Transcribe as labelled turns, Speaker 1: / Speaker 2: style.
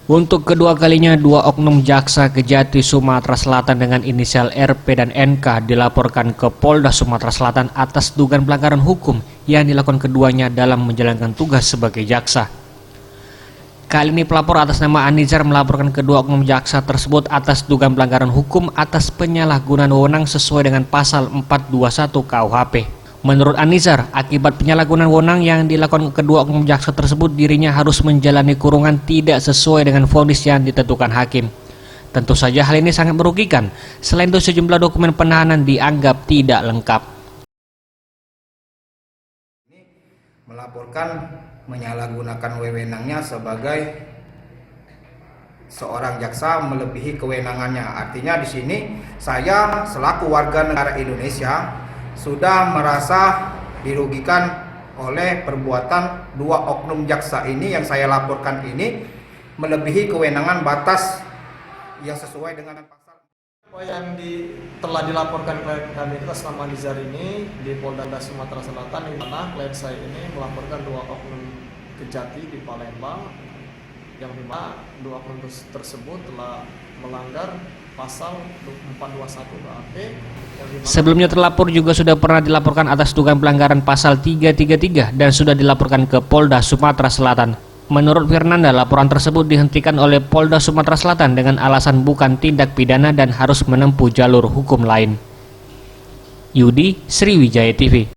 Speaker 1: Untuk kedua kalinya, dua oknum jaksa Kejati Sumatera Selatan dengan inisial RP dan NK dilaporkan ke Polda Sumatera Selatan atas dugaan pelanggaran hukum yang dilakukan keduanya dalam menjalankan tugas sebagai jaksa. Kali ini pelapor atas nama Anizar melaporkan kedua oknum jaksa tersebut atas dugaan pelanggaran hukum atas penyalahgunaan wewenang sesuai dengan pasal 421 KUHP. Menurut Anizar, akibat penyalahgunaan wewenang yang dilakukan kedua oknum jaksa tersebut, dirinya harus menjalani kurungan tidak sesuai dengan vonis yang ditentukan hakim. Tentu saja hal ini sangat merugikan. Selain itu, sejumlah dokumen penahanan dianggap tidak lengkap.
Speaker 2: Melaporkan menyalahgunakan wewenangnya sebagai seorang jaksa melebihi kewenangannya. Artinya di sini saya selaku warga negara Indonesia sudah merasa dirugikan oleh perbuatan dua oknum jaksa ini yang saya laporkan ini melebihi kewenangan batas yang sesuai dengan pasal.
Speaker 3: Apa yang telah dilaporkan klien kami atas nama Anizar ini di Polda Sumatera Selatan, di mana klien saya ini melaporkan dua oknum Kejati di Palembang, yang dimana dua oknum tersebut telah melanggar pasal 421 KUHP.
Speaker 1: Sebelumnya terlapor juga sudah pernah dilaporkan atas dugaan pelanggaran pasal 333 dan sudah dilaporkan ke Polda Sumatera Selatan. Menurut Fernanda, laporan tersebut dihentikan oleh Polda Sumatera Selatan dengan alasan bukan tindak pidana dan harus menempuh jalur hukum lain. Yudi, Sriwijaya TV.